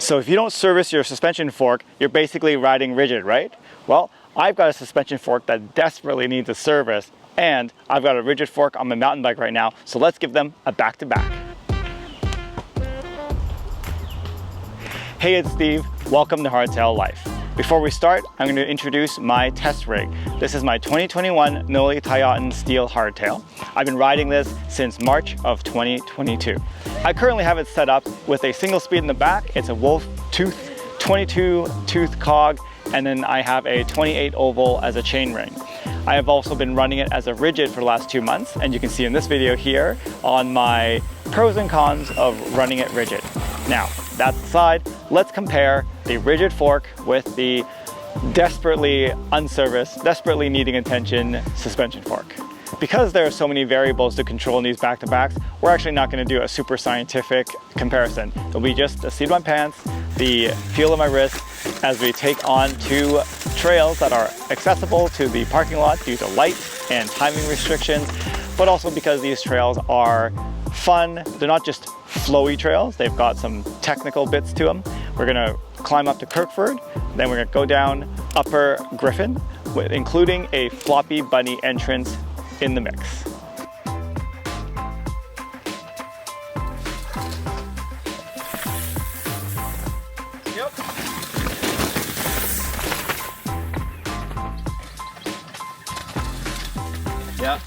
So if you don't service your suspension fork, you're basically riding rigid, right? Well, I've got a suspension fork that desperately needs a service, and I've got a rigid fork on my mountain bike right now, so let's give them a back-to-back. Hey, it's Steve. Welcome to Hardtail Life. Before we start, I'm going to introduce my test rig. This is my 2021 Knolly Tyaughton Steel Hardtail. I've been riding this since March of 2022. I currently have it set up with a single speed in the back. It's a wolf tooth, 22 tooth cog, and then I have a 28 oval as a chain ring. I have also been running it as a rigid for the last 2 months, and you can see in this video here on my pros and cons of running it rigid. Now, that aside, let's compare the rigid fork with the desperately unserviced, desperately needing attention suspension fork. Because there are so many variables to control in these back-to-backs, we're actually not going to do a super scientific comparison. It'll be just the seat of my pants, the feel of my wrist as we take on 2 trails that are accessible to the parking lot due to light and timing restrictions, but also because these trails are fun. They're not just flowy trails, they've got some technical bits to them. We're gonna climb up to Kirkford, then we're gonna go down Upper Griffin, including a floppy bunny entrance in the mix. Yep. Yeah.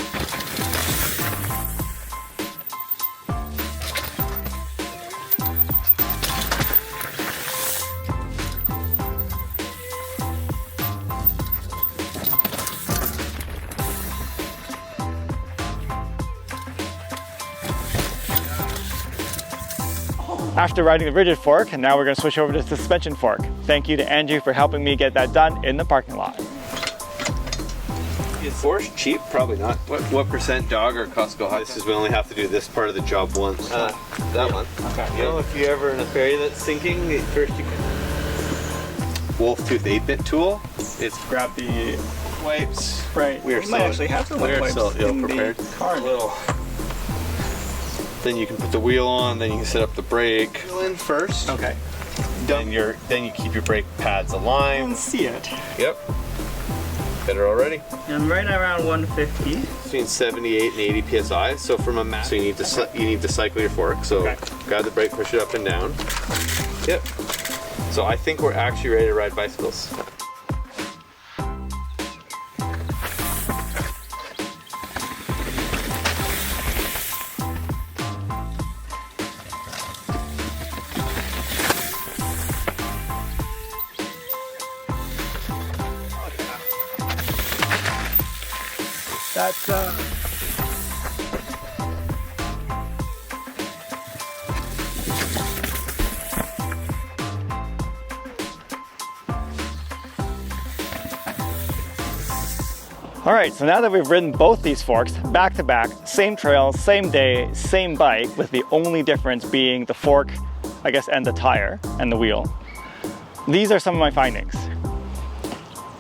After riding the rigid fork, and now we're going to switch over to the suspension fork. Thank you to Andrew for helping me get that done in the parking lot. Is force cheap? Probably not. What percent dog or Costco hot? This is we only have to do this part of the job once. That one. Okay. You know, if you're ever in a ferry that's sinking, first you can wolf tooth 8-bit tool. It's Grab the wipes. Right. We might actually have some wipes in prepared. the car. Then you can put the wheel on, then you can set up the brake. Wheel in first. Okay. Then you keep your brake pads I aligned. can see it. Yep. Better already. I'm right around 150. Between 78 and 80 psi. So from a max, so you need to cycle your fork. So grab the brake, push it up and down. Yep. So I think we're actually ready to ride bicycles. That's All right, so now that we've ridden both these forks back to back, same trail, same day, same bike, with the only difference being the fork, I guess, and the tire and the wheel. These are some of my findings.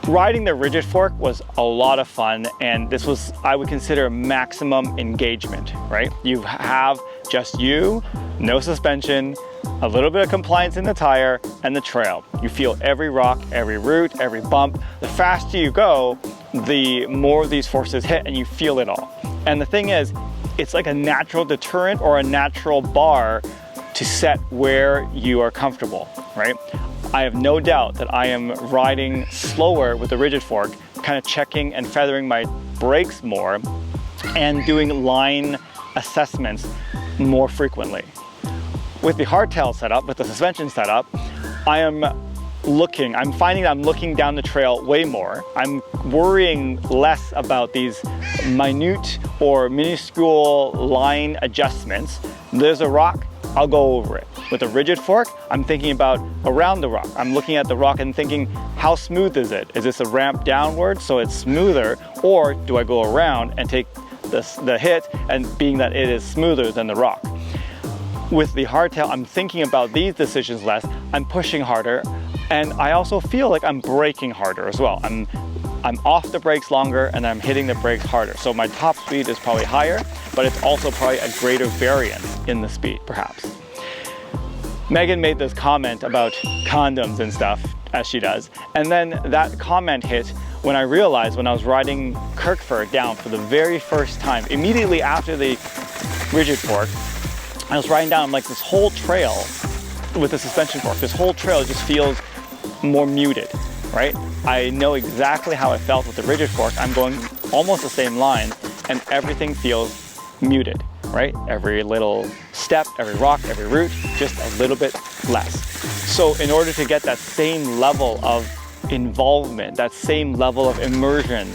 Riding the rigid fork was a lot of fun, and this was, I would consider, maximum engagement, right? You have just you, no suspension, a little bit of compliance in the tire, and the trail. You feel every rock, every root, every bump. The faster you go, the more these forces hit, and you feel it all. And the thing is, it's like a natural deterrent or a natural bar to set where you are comfortable, right? I have no doubt that I am riding slower with the rigid fork, kind of checking and feathering my brakes more and doing line assessments more frequently. With the hardtail setup, with the suspension setup, I'm finding that I'm looking down the trail way more. I'm worrying less about these minute or minuscule line adjustments. There's a rock, I'll go over it. With a rigid fork, I'm thinking about around the rock. I'm looking at the rock and thinking, how smooth is it? Is this a ramp downward so it's smoother, or do I go around and take the hit, and being that it is smoother than the rock? With the hardtail, I'm thinking about these decisions less. I'm pushing harder, and I also feel like I'm braking harder as well. I'm off the brakes longer, and I'm hitting the brakes harder. So my top speed is probably higher, but it's also probably a greater variance in the speed, perhaps. Megan made this comment about condoms and stuff, as she does. And then that comment hit when I realized when I was riding Kirkford down for the very first time, immediately after the rigid fork, I was riding down, I'm like, this whole trail with the suspension fork, this whole trail just feels more muted, right? I know exactly how I felt with the rigid fork. I'm going almost the same line and everything feels muted, right? Every little step, every rock, every root, just a little bit less. So in order to get that same level of involvement, that same level of immersion,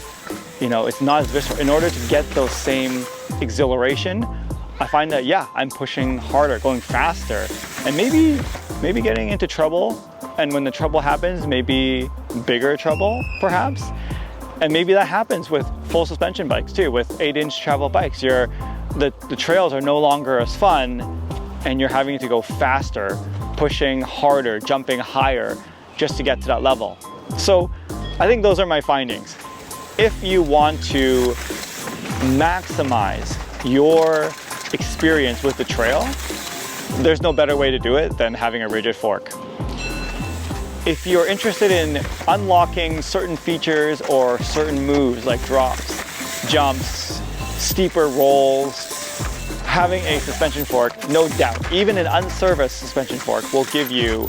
you know, it's not as visceral. In order to get those same exhilaration, I find that, yeah, I'm pushing harder, going faster, and maybe getting into trouble. And when the trouble happens, maybe bigger trouble, perhaps. And maybe that happens with full suspension bikes too, with 8-inch travel bikes. The trails are no longer as fun and you're having to go faster, pushing harder, jumping higher just to get to that level. So I think those are my findings. If you want to maximize your experience with the trail, there's no better way to do it than having a rigid fork. If you're interested in unlocking certain features or certain moves like drops, jumps, steeper rolls, having a suspension fork, no doubt, even an unserviced suspension fork will give you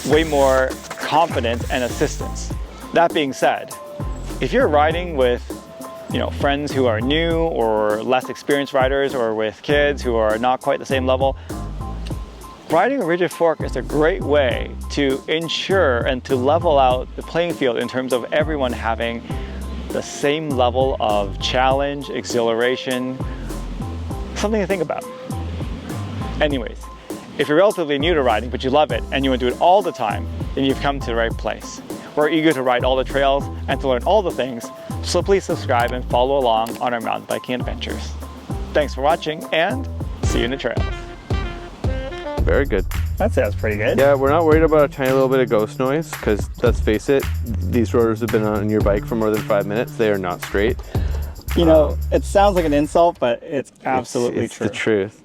way more confidence and assistance. That being said, if you're riding with friends who are new or less experienced riders, or with kids who are not quite the same level, riding a rigid fork is a great way to ensure and to level out the playing field in terms of everyone having the same level of challenge, exhilaration, something to think about. Anyways, if you're relatively new to riding but you love it and you want to do it all the time, then you've come to the right place. We're eager to ride all the trails and to learn all the things, so please subscribe and follow along on our mountain biking adventures. Thanks for watching and see you in the trails. Very good. That sounds pretty good. Yeah, we're not worried about a tiny little bit of ghost noise because, let's face it, these rotors have been on your bike for more than 5 minutes. They are not straight. You know, it sounds like an insult, but it's absolutely it's true. It's the truth.